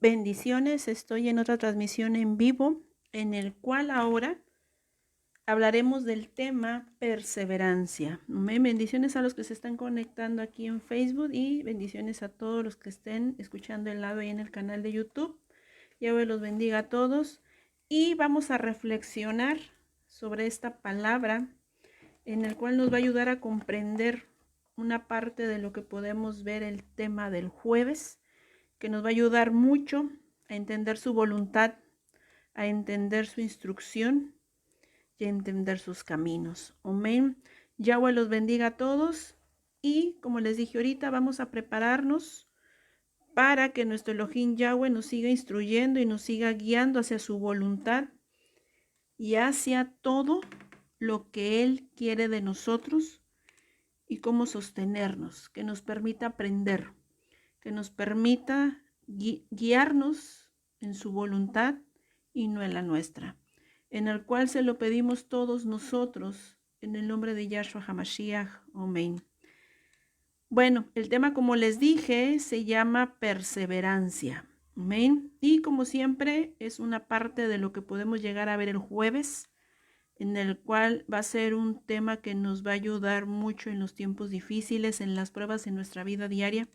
Bendiciones, estoy en otra transmisión en vivo en el cual ahora hablaremos del tema perseverancia. Amén. Bendiciones a los que se están conectando aquí en Facebook y bendiciones a todos los que estén escuchando el lado ahí en el canal de YouTube. Yahweh los bendiga a todos y vamos a reflexionar sobre esta palabra en el cual nos va a ayudar a comprender una parte de lo que podemos ver el tema del jueves, que nos va a ayudar mucho a entender su voluntad, a entender su instrucción y a entender sus caminos. Amén. Yahweh los bendiga a todos y como les dije ahorita, vamos a prepararnos para que nuestro Elohim Yahweh nos siga instruyendo y nos siga guiando hacia su voluntad y hacia todo lo que Él quiere de nosotros y cómo sostenernos, que nos permita aprender, que nos permita guiarnos en su voluntad y no en la nuestra, en el cual se lo pedimos todos nosotros, en el nombre de Yahshua HaMashiach. Amén. Bueno, el tema, como les dije, se llama perseverancia. Amén. Y como siempre, es una parte de lo que podemos llegar a ver el jueves, en el cual va a ser un tema que nos va a ayudar mucho en los tiempos difíciles, en las pruebas en nuestra vida diaria.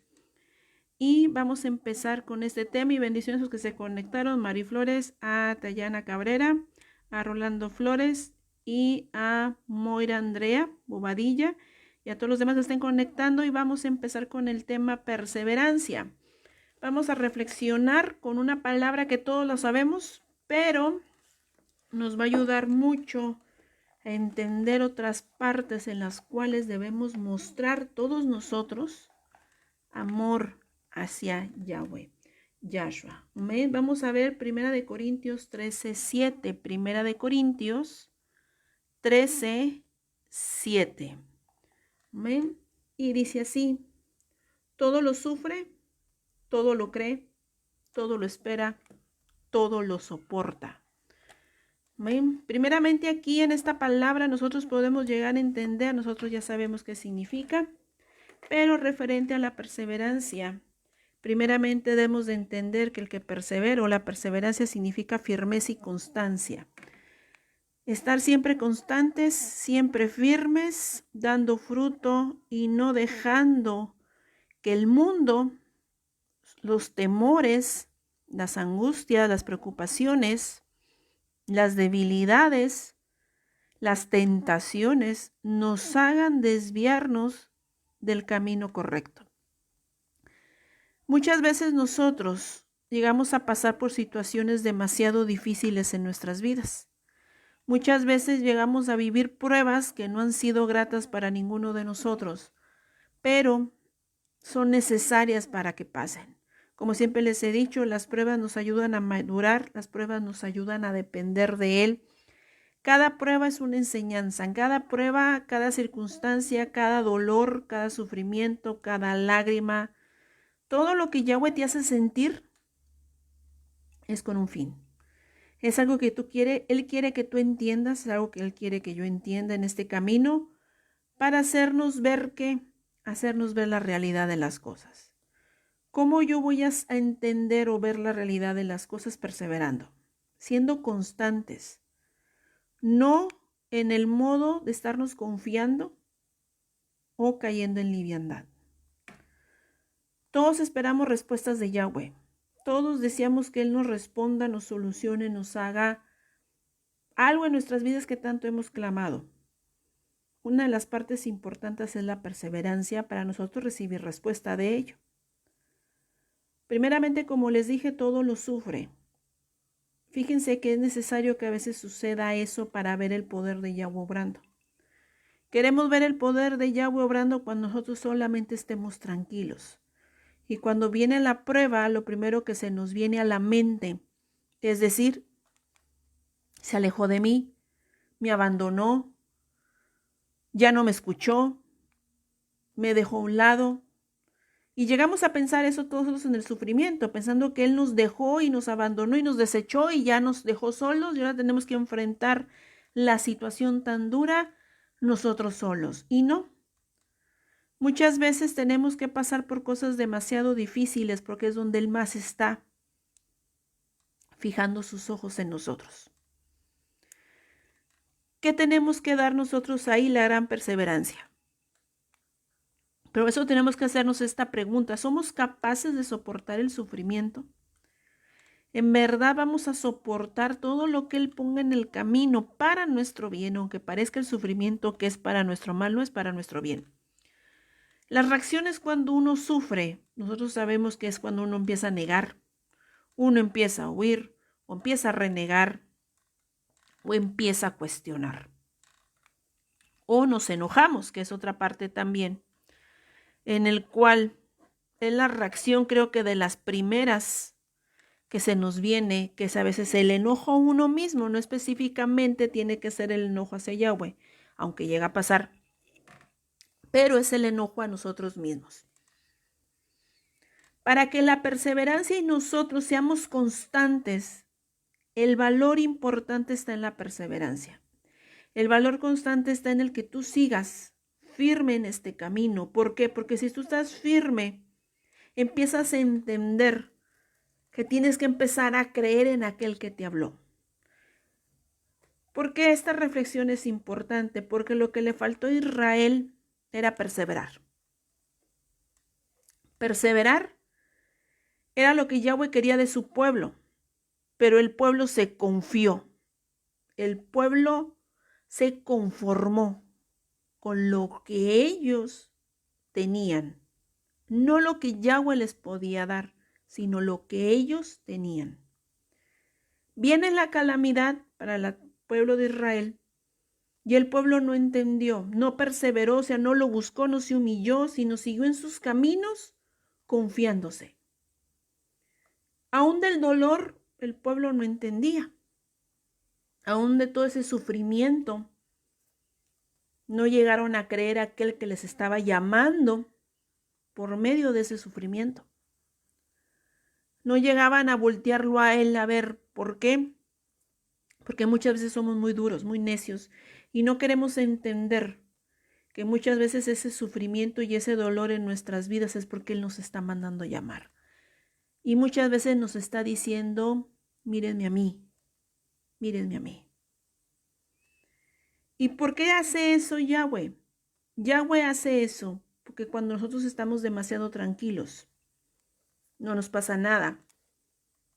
Y vamos a empezar con este tema y bendiciones a los que se conectaron: Mari Flores, a Tayana Cabrera, a Rolando Flores y a Moira Andrea Bobadilla y a todos los demás que estén conectando. Y vamos a empezar con el tema perseverancia. Vamos a reflexionar con una palabra que todos lo sabemos, pero nos va a ayudar mucho a entender otras partes en las cuales debemos mostrar todos nosotros amor hacia Yahweh, Yahshua. Amén. Vamos a ver 1 Corintios 13:7. 1 Corintios 13:7. Amén. Y dice así: todo lo sufre, todo lo cree, todo lo espera, todo lo soporta. Amén. Primeramente, aquí en esta palabra nosotros podemos llegar a entender, nosotros ya sabemos qué significa, pero referente a la perseverancia, primeramente debemos de entender que el que persevera o la perseverancia significa firmeza y constancia. Estar siempre constantes, siempre firmes, dando fruto y no dejando que el mundo, los temores, las angustias, las preocupaciones, las debilidades, las tentaciones nos hagan desviarnos del camino correcto. Muchas veces nosotros llegamos a pasar por situaciones demasiado difíciles en nuestras vidas. Muchas veces llegamos a vivir pruebas que no han sido gratas para ninguno de nosotros, pero son necesarias para que pasen. Como siempre les he dicho, las pruebas nos ayudan a madurar, las pruebas nos ayudan a depender de Él. Cada prueba es una enseñanza. En cada prueba, cada circunstancia, cada dolor, cada sufrimiento, cada lágrima, todo lo que Yahweh te hace sentir es con un fin. Es algo que Él quiere que tú entiendas, es algo que Él quiere que yo entienda en este camino para hacernos ver la realidad de las cosas. ¿Cómo yo voy a entender o ver la realidad de las cosas? Perseverando, siendo constantes, no en el modo de estarnos confiando o cayendo en liviandad. Todos esperamos respuestas de Yahweh. Todos deseamos que Él nos responda, nos solucione, nos haga algo en nuestras vidas que tanto hemos clamado. Una de las partes importantes es la perseverancia para nosotros recibir respuesta de ello. Primeramente, como les dije, todo lo sufre. Fíjense que es necesario que a veces suceda eso para ver el poder de Yahweh obrando. Queremos ver el poder de Yahweh obrando cuando nosotros solamente estemos tranquilos. Y cuando viene la prueba, lo primero que se nos viene a la mente es decir, se alejó de mí, me abandonó, ya no me escuchó, me dejó a un lado. Y llegamos a pensar eso todos en el sufrimiento, pensando que Él nos dejó y nos abandonó y nos desechó y ya nos dejó solos y ahora tenemos que enfrentar la situación tan dura nosotros solos. Y no. Muchas veces tenemos que pasar por cosas demasiado difíciles porque es donde Él más está. fijando sus ojos en nosotros. ¿Qué tenemos que dar nosotros ahí? La gran perseverancia. Pero eso tenemos que hacernos esta pregunta. ¿Somos capaces de soportar el sufrimiento? ¿En verdad vamos a soportar todo lo que Él ponga en el camino para nuestro bien, aunque parezca el sufrimiento que es para nuestro mal, no es para nuestro bien? Las reacciones cuando uno sufre, nosotros sabemos que es cuando uno empieza a negar, uno empieza a huir, o empieza a renegar, o empieza a cuestionar. O nos enojamos, que es otra parte también, en el cual es la reacción, creo que de las primeras que se nos viene, que es a veces el enojo a uno mismo, no específicamente tiene que ser el enojo hacia Yahweh, aunque llega a pasar, pero es el enojo a nosotros mismos. Para que la perseverancia y nosotros seamos constantes, el valor importante está en la perseverancia. El valor constante está en el que tú sigas firme en este camino. ¿Por qué? Porque si tú estás firme, empiezas a entender que tienes que empezar a creer en aquel que te habló. ¿Por qué esta reflexión es importante? Porque lo que le faltó a Israel era perseverar. Perseverar era lo que Yahweh quería de su pueblo, pero el pueblo se confió. El pueblo se conformó con lo que ellos tenían, no lo que Yahweh les podía dar, sino lo que ellos tenían. Viene la calamidad para el pueblo de Israel y el pueblo no entendió, no perseveró, o sea, no lo buscó, no se humilló, sino siguió en sus caminos confiándose. Aún del dolor el pueblo no entendía, aún de todo ese sufrimiento no llegaron a creer a aquel que les estaba llamando por medio de ese sufrimiento. No llegaban a voltearlo a él a ver por qué. Porque muchas veces somos muy duros, muy necios y no queremos entender que muchas veces ese sufrimiento y ese dolor en nuestras vidas es porque Él nos está mandando llamar. Y muchas veces nos está diciendo, mírenme a mí, mírenme a mí. ¿Y por qué hace eso Yahweh? Yahweh hace eso porque cuando nosotros estamos demasiado tranquilos, no nos pasa nada,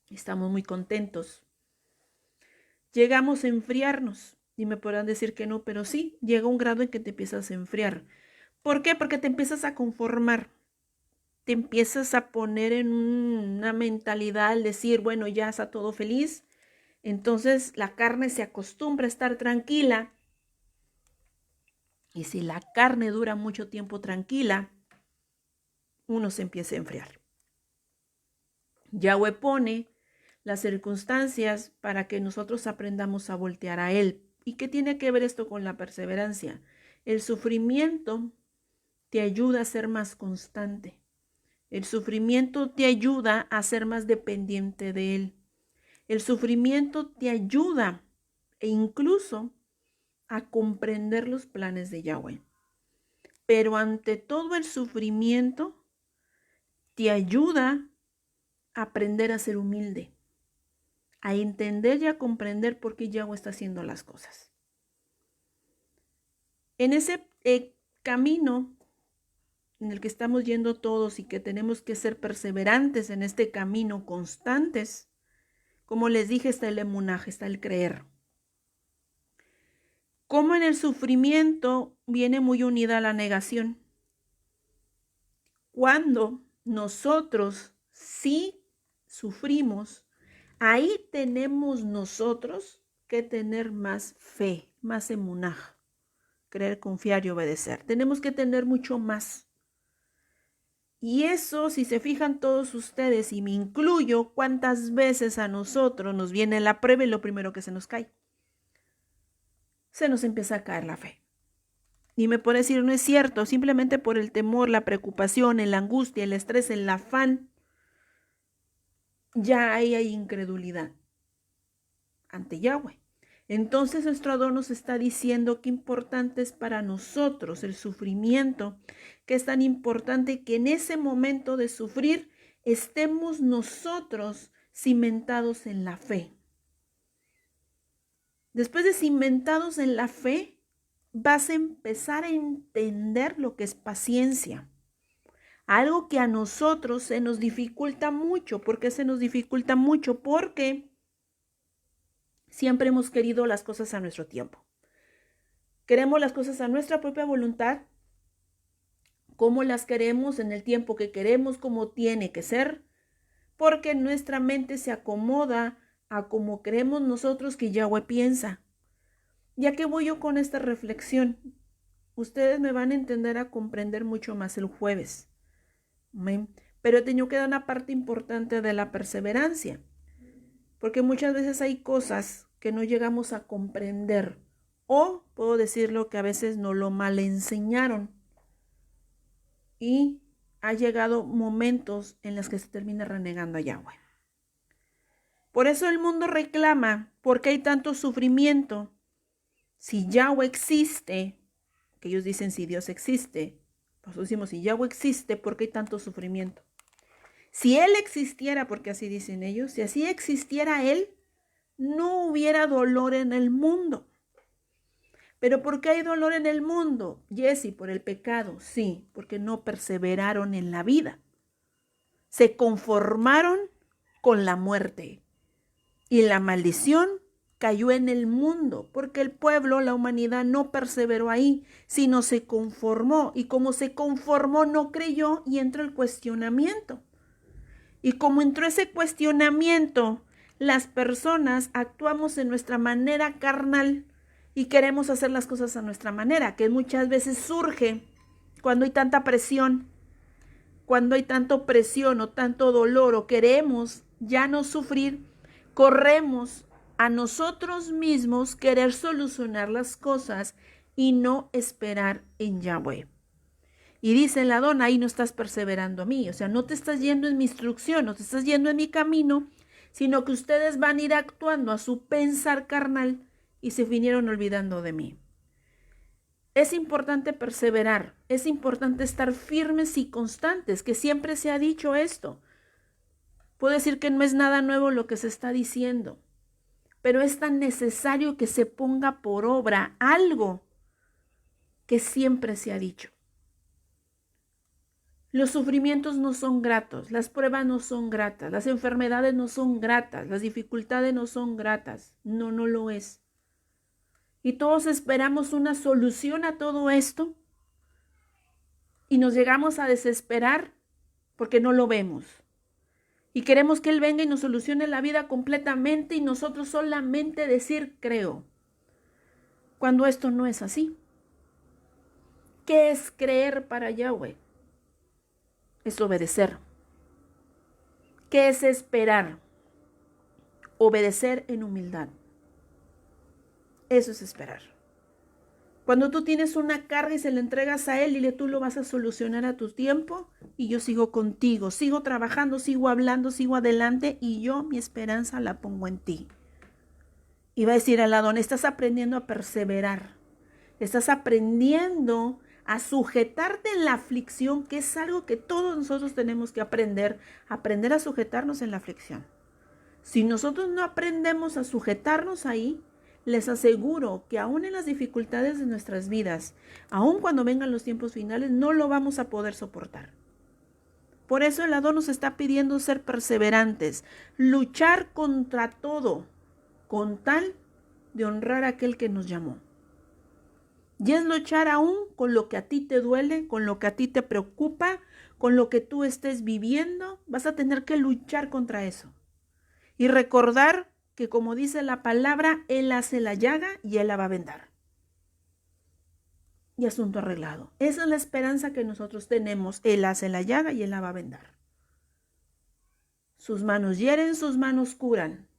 estamos muy contentos, llegamos a enfriarnos. Y me podrán decir que no, pero sí, llega un grado en que te empiezas a enfriar. ¿Por qué? Porque te empiezas a conformar. Te empiezas a poner en una mentalidad al decir, bueno, ya está todo feliz. Entonces la carne se acostumbra a estar tranquila. Y si la carne dura mucho tiempo tranquila, uno se empieza a enfriar. Yahweh pone las circunstancias para que nosotros aprendamos a voltear a Él. ¿Y qué tiene que ver esto con la perseverancia? El sufrimiento te ayuda a ser más constante. El sufrimiento te ayuda a ser más dependiente de Él. El sufrimiento te ayuda e incluso a comprender los planes de Yahweh. Pero ante todo el sufrimiento te ayuda a aprender a ser humilde, a entender y a comprender por qué Yahweh está haciendo las cosas. En ese camino en el que estamos yendo todos y que tenemos que ser perseverantes en este camino, constantes, como les dije, está el emunaje, está el creer. Como en el sufrimiento viene muy unida la negación. Cuando nosotros sí sufrimos, ahí tenemos nosotros que tener más fe, más emunaj, creer, confiar y obedecer. Tenemos que tener mucho más. Y eso, si se fijan todos ustedes, y me incluyo, cuántas veces a nosotros nos viene la prueba y lo primero que se nos cae. Se nos empieza a caer la fe. Y me puede decir, no es cierto, simplemente por el temor, la preocupación, la angustia, el estrés, el afán, ya ahí hay incredulidad ante Yahweh. Entonces nuestro Adón nos está diciendo qué importante es para nosotros el sufrimiento, que es tan importante que en ese momento de sufrir estemos nosotros cimentados en la fe. Después de cimentados en la fe, vas a empezar a entender lo que es paciencia. Algo que a nosotros se nos dificulta mucho. ¿Por qué se nos dificulta mucho? Porque siempre hemos querido las cosas a nuestro tiempo. Queremos las cosas a nuestra propia voluntad, como las queremos, en el tiempo que queremos, como tiene que ser, porque nuestra mente se acomoda a como creemos nosotros que Yahweh piensa. ¿Ya que voy yo con esta reflexión? Ustedes me van a entender, a comprender mucho más el jueves. Pero he tenido que dar una parte importante de la perseverancia, porque muchas veces hay cosas que no llegamos a comprender, o puedo decirlo que a veces nos lo mal enseñaron y ha llegado momentos en los que se termina renegando a Yahweh. Por eso el mundo reclama, ¿por qué hay tanto sufrimiento? Si Yahweh existe, que ellos dicen si Dios existe, pues decimos si Yahweh existe, ¿por qué hay tanto sufrimiento? Si Él existiera, porque así dicen ellos, si así existiera Él, no hubiera dolor en el mundo. ¿Pero por qué hay dolor en el mundo? Jessy, por el pecado, sí, porque no perseveraron en la vida. Se conformaron con la muerte. Y la maldición cayó en el mundo, porque el pueblo, la humanidad, no perseveró ahí, sino se conformó. Y como se conformó, no creyó y entró el cuestionamiento. Y como entró ese cuestionamiento, las personas actuamos en nuestra manera carnal y queremos hacer las cosas a nuestra manera, que muchas veces surge cuando hay tanta presión, cuando hay tanto presión o tanto dolor, o queremos ya no sufrir, corremos a nosotros mismos querer solucionar las cosas y no esperar en Yahweh. Y dice el Adón, ahí no estás perseverando a mí, o sea, no te estás yendo en mi instrucción, no te estás yendo en mi camino, sino que ustedes van a ir actuando a su pensar carnal y se vinieron olvidando de mí. Es importante perseverar, es importante estar firmes y constantes, que siempre se ha dicho esto. Puedo decir que no es nada nuevo lo que se está diciendo, pero es tan necesario que se ponga por obra algo que siempre se ha dicho. Los sufrimientos no son gratos, las pruebas no son gratas, las enfermedades no son gratas, las dificultades no son gratas. No, no lo es. Y todos esperamos una solución a todo esto y nos llegamos a desesperar porque no lo vemos. Y queremos que Él venga y nos solucione la vida completamente y nosotros solamente decir creo, cuando esto no es así. ¿Qué es creer para Yahweh? Es obedecer. ¿Qué es esperar? Obedecer en humildad. Eso es esperar. Cuando tú tienes una carga y se la entregas a Él y tú lo vas a solucionar a tu tiempo, y yo sigo contigo, sigo trabajando, sigo hablando, sigo adelante, y yo mi esperanza la pongo en ti. Y va a decir al Adón, estás aprendiendo a perseverar, estás aprendiendo a sujetarte en la aflicción, que es algo que todos nosotros tenemos que aprender a sujetarnos en la aflicción. Si nosotros no aprendemos a sujetarnos ahí, les aseguro que aún en las dificultades de nuestras vidas, aún cuando vengan los tiempos finales, no lo vamos a poder soportar. Por eso el Adón nos está pidiendo ser perseverantes, luchar contra todo, con tal de honrar a aquel que nos llamó. Y es luchar aún con lo que a ti te duele, con lo que a ti te preocupa, con lo que tú estés viviendo. Vas a tener que luchar contra eso. Y recordar que, como dice la palabra, Él hace la llaga y Él la va a vendar. Y asunto arreglado. Esa es la esperanza que nosotros tenemos. Él hace la llaga y Él la va a vendar. Sus manos hieren, sus manos curan.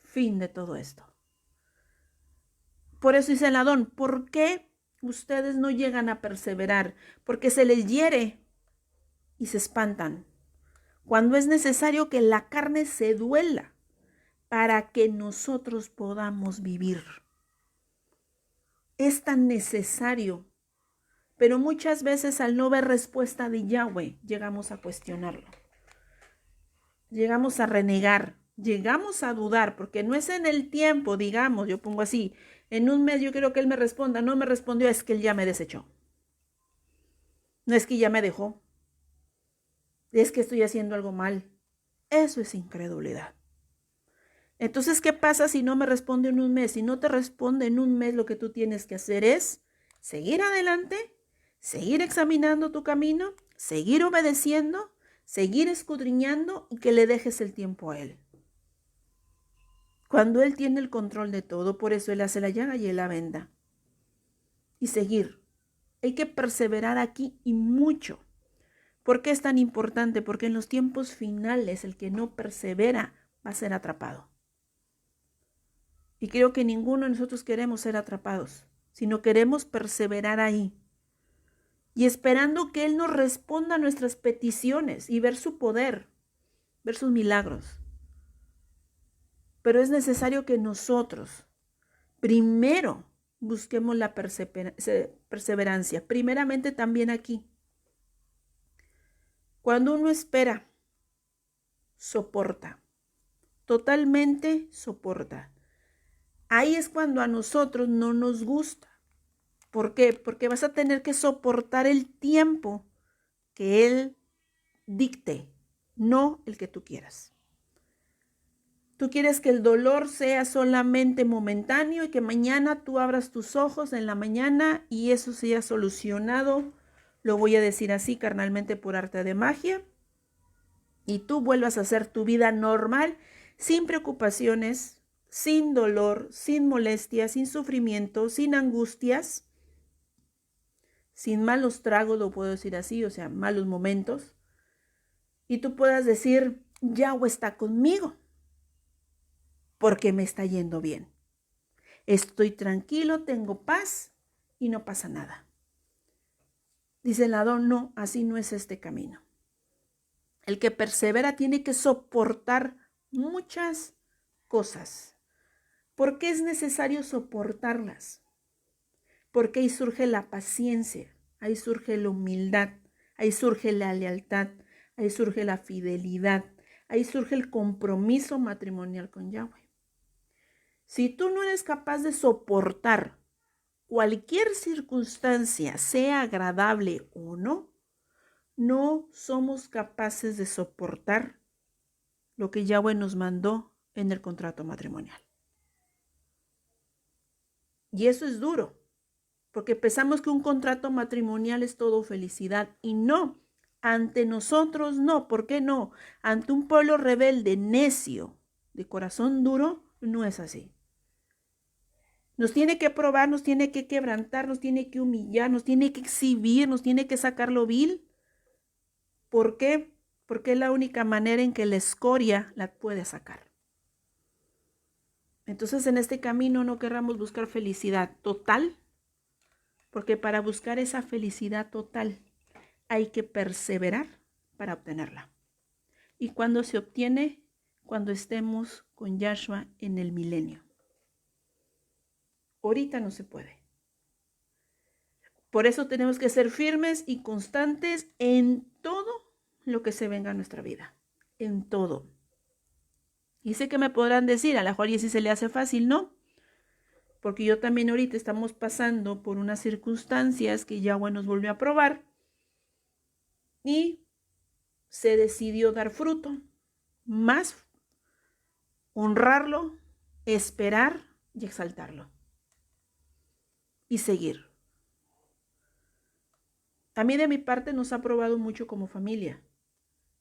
Fin de todo esto. Por eso dice el Adón, ¿por qué ustedes no llegan a perseverar? Porque se les hiere y se espantan. Cuando es necesario que la carne se duela para que nosotros podamos vivir. Es tan necesario, pero muchas veces al no ver respuesta de Yahweh, llegamos a cuestionarlo. llegamos a renegar, llegamos a dudar, porque no es en el tiempo, digamos, yo pongo así, en un mes yo quiero que él me responda, no me respondió, es que él ya me desechó. No es que ya me dejó, es que estoy haciendo algo mal. Eso es incredulidad. Entonces, ¿qué pasa si no me responde en un mes? Si no te responde en un mes, lo que tú tienes que hacer es seguir adelante, seguir examinando tu camino, seguir obedeciendo, seguir escudriñando y que le dejes el tiempo a él. Cuando él tiene el control de todo, por eso él hace la llaga y él la venda. Y seguir. Hay que perseverar aquí y mucho. ¿Por qué es tan importante? Porque en los tiempos finales el que no persevera va a ser atrapado. Y creo que ninguno de nosotros queremos ser atrapados, sino queremos perseverar ahí. Y esperando que Él nos responda a nuestras peticiones y ver su poder, ver sus milagros. Pero es necesario que nosotros primero busquemos la perseverancia. Primeramente también aquí. Cuando uno espera, soporta. Totalmente soporta. Ahí es cuando a nosotros no nos gusta. ¿Por qué? Porque vas a tener que soportar el tiempo que Él dicte, no el que tú quieras. Tú quieres que el dolor sea solamente momentáneo y que mañana tú abras tus ojos en la mañana y eso sea solucionado, lo voy a decir así carnalmente por arte de magia, y tú vuelvas a hacer tu vida normal, sin preocupaciones, sin dolor, sin molestias, sin sufrimiento, sin angustias, sin malos tragos, lo puedo decir así, o sea, malos momentos, y tú puedas decir, Yahweh está conmigo, porque me está yendo bien. Estoy tranquilo, tengo paz y no pasa nada. Dice el Adón, no, así no es este camino. El que persevera tiene que soportar muchas cosas. ¿Por qué es necesario soportarlas? Porque ahí surge la paciencia, ahí surge la humildad, ahí surge la lealtad, ahí surge la fidelidad, ahí surge el compromiso matrimonial con Yahweh. Si tú no eres capaz de soportar cualquier circunstancia, sea agradable o no, no somos capaces de soportar lo que Yahweh nos mandó en el contrato matrimonial. Y eso es duro, porque pensamos que un contrato matrimonial es todo felicidad y no, ante nosotros no. ¿Por qué no? Ante un pueblo rebelde, necio, de corazón duro, no es así. Nos tiene que probar, nos tiene que quebrantar, nos tiene que humillar, nos tiene que exhibir, nos tiene que sacar lo vil. ¿Por qué? Porque es la única manera en que la escoria la puede sacar. Entonces en este camino no querramos buscar felicidad total, porque para buscar esa felicidad total hay que perseverar para obtenerla. ¿Y cuándo se obtiene? Cuando estemos con Yahshua en el milenio. Ahorita no se puede. Por eso tenemos que ser firmes y constantes en todo lo que se venga a nuestra vida. En todo. Y sé que me podrán decir, a la mejor y si se le hace fácil, ¿no? Porque yo también ahorita estamos pasando por unas circunstancias que Yahweh nos volvió a probar y se decidió dar fruto, más honrarlo, esperar y exaltarlo y seguir. A mí de mi parte nos ha probado mucho como familia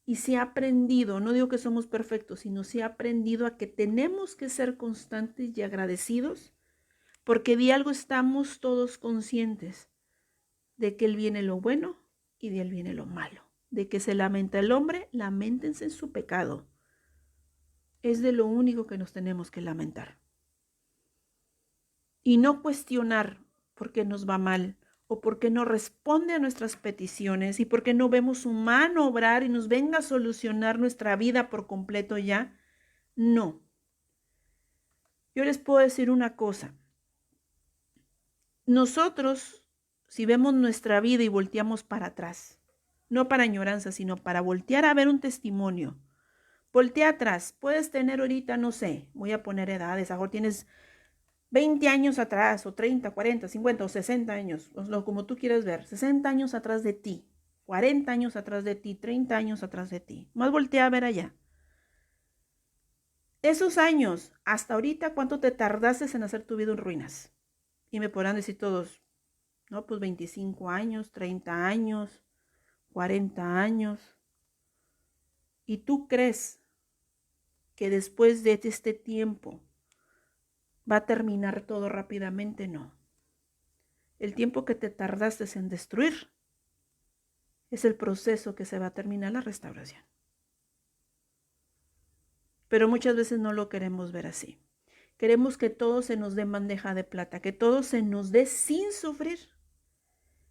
y se ha aprendido, no digo que somos perfectos, sino se ha aprendido a que tenemos que ser constantes y agradecidos porque de algo estamos todos conscientes, de que él viene lo bueno y de él viene lo malo. De que se lamenta el hombre, lamentense en su pecado. Es de lo único que nos tenemos que lamentar. Y no cuestionar por qué nos va mal o por qué no responde a nuestras peticiones y por qué no vemos su mano obrar y nos venga a solucionar nuestra vida por completo ya. No. Yo les puedo decir una cosa. Nosotros, si vemos nuestra vida y volteamos para atrás, no para añoranza, sino para voltear a ver un testimonio Voltea atrás. Puedes tener ahorita, no sé, voy a poner edades. A lo mejor tienes 20 años atrás, o 30, 40, 50 o 60 años, como tú quieras ver. 60 años atrás de ti, 40 años atrás de ti, 30 años atrás de ti. Más voltea a ver allá. Esos años, hasta ahorita, ¿cuánto te tardaste en hacer tu vida en ruinas? Y me podrán decir todos, no, pues 25 años, 30 años, 40 años. ¿Y tú crees que después de este tiempo va a terminar todo rápidamente? No. El tiempo que te tardaste en destruir es el proceso que se va a terminar la restauración. Pero muchas veces no lo queremos ver así. Queremos que todo se nos dé en bandeja de plata, que todo se nos dé sin sufrir.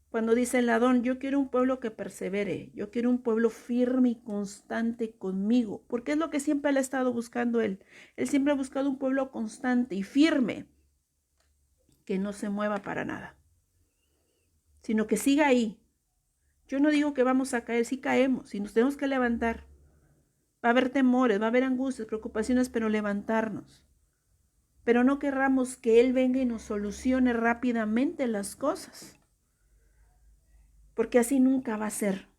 Cuando dice el Adón, yo quiero un pueblo que persevere, yo quiero un pueblo firme y constante conmigo, porque es lo que siempre le ha estado buscando él. Él siempre ha buscado un pueblo constante y firme, que no se mueva para nada, sino que siga ahí. Yo no digo que vamos a caer, sí caemos, y nos tenemos que levantar. Va a haber temores, va a haber angustias, preocupaciones, pero levantarnos. Pero no querramos que Él venga y nos solucione rápidamente las cosas, porque así nunca va a ser.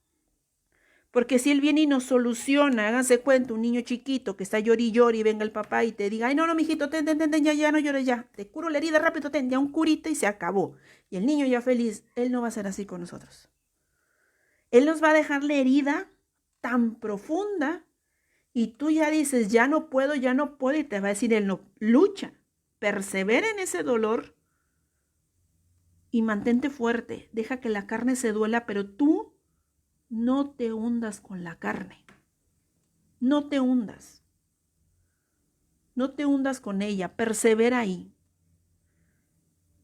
Porque si Él viene y nos soluciona, háganse cuenta, un niño chiquito que está llori y venga el papá y te diga, ay, no, mijito, ten, ya no llores ya, te curo la herida rápido, ten, ya un curita y se acabó. Y el niño ya feliz, Él no va a ser así con nosotros. Él nos va a dejar la herida tan profunda y tú ya dices, ya no puedo, y te va a decir Él, no, lucha, persevera en ese dolor y mantente fuerte, deja que la carne se duela, pero tú no te hundas con la carne, no te hundas con ella, persevera ahí.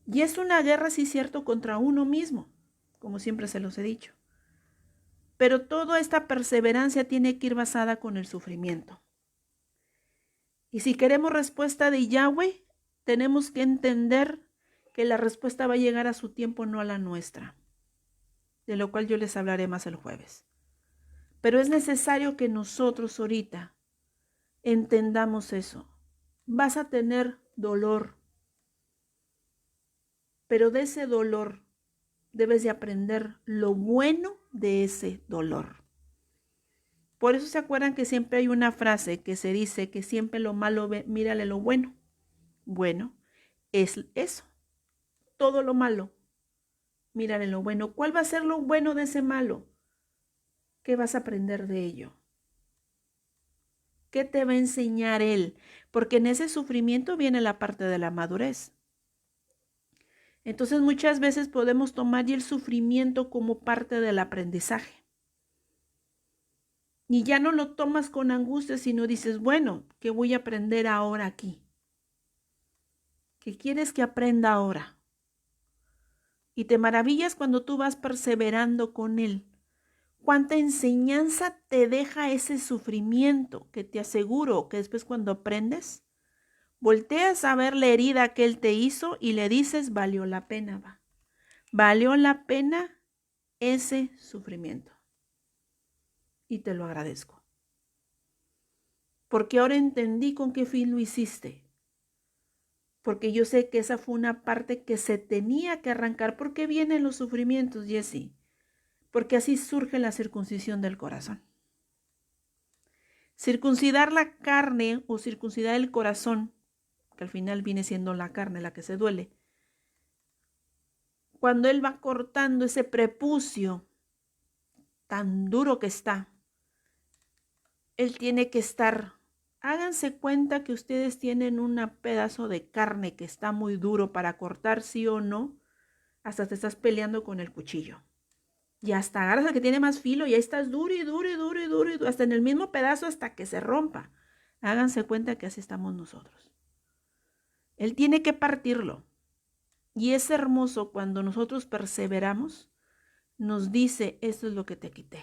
Y es una guerra, sí cierto, contra uno mismo, como siempre se los he dicho. Pero toda esta perseverancia tiene que ir basada con el sufrimiento. Y si queremos respuesta de Yahweh, tenemos que entender que la respuesta va a llegar a su tiempo, no a la nuestra, de lo cual yo les hablaré más el jueves. Pero es necesario que nosotros ahorita entendamos eso. Vas a tener dolor, pero de ese dolor debes de aprender lo bueno de ese dolor. Por eso se acuerdan que siempre hay una frase que se dice que siempre lo malo, mírale lo bueno. Bueno, es eso. Todo lo malo, mírale lo bueno. ¿Cuál va a ser lo bueno de ese malo? ¿Qué vas a aprender de ello? ¿Qué te va a enseñar él? Porque en ese sufrimiento viene la parte de la madurez. Entonces muchas veces podemos tomar el sufrimiento como parte del aprendizaje. Y ya no lo tomas con angustia, sino dices, bueno, ¿qué voy a aprender ahora aquí? ¿Qué quieres que aprenda ahora? Y te maravillas cuando tú vas perseverando con él. ¿Cuánta enseñanza te deja ese sufrimiento? Que te aseguro que después cuando aprendes, volteas a ver la herida que él te hizo y le dices, valió la pena, va. Valió la pena ese sufrimiento. Y te lo agradezco. Porque ahora entendí con qué fin lo hiciste. Porque yo sé que esa fue una parte que se tenía que arrancar. ¿Por qué vienen los sufrimientos, Jessie? Porque así surge la circuncisión del corazón. Circuncidar la carne o circuncidar el corazón, que al final viene siendo la carne la que se duele. Cuando él va cortando ese prepucio tan duro que está, él tiene que estar. Háganse cuenta que ustedes tienen un pedazo de carne que está muy duro para cortar, sí o no, hasta te estás peleando con el cuchillo. Y hasta agarras al que tiene más filo y ahí estás duro y duro y duro y duro, y hasta en el mismo pedazo hasta que se rompa. Háganse cuenta que así estamos nosotros. Él tiene que partirlo. Y es hermoso cuando nosotros perseveramos, nos dice, esto es lo que te quité.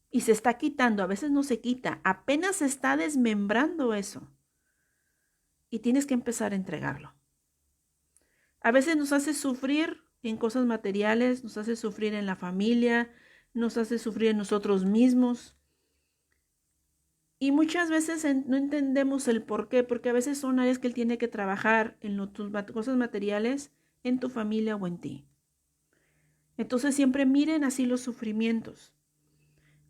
Y se está quitando, a veces no se quita, apenas se está desmembrando eso. Y tienes que empezar a entregarlo. A veces nos hace sufrir en cosas materiales, nos hace sufrir en la familia, nos hace sufrir en nosotros mismos. Y muchas veces no entendemos el por qué, porque a veces son áreas que Él tiene que trabajar en tus cosas materiales, en tu familia o en ti. Entonces siempre miren así los sufrimientos.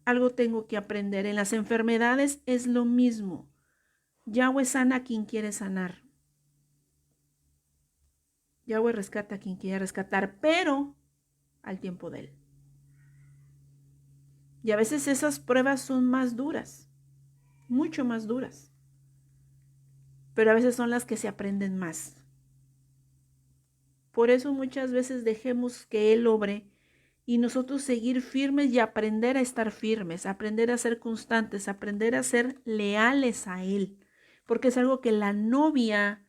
Algo tengo que aprender. En las enfermedades es lo mismo. Yahweh sana a quien quiere sanar. Yahweh rescata a quien quiere rescatar, pero al tiempo de Él. Y a veces esas pruebas son más duras, mucho más duras. Pero a veces son las que se aprenden más. Por eso muchas veces dejemos que Él obre y nosotros seguir firmes y aprender a estar firmes, aprender a ser constantes, aprender a ser leales a Él. Porque es algo que la novia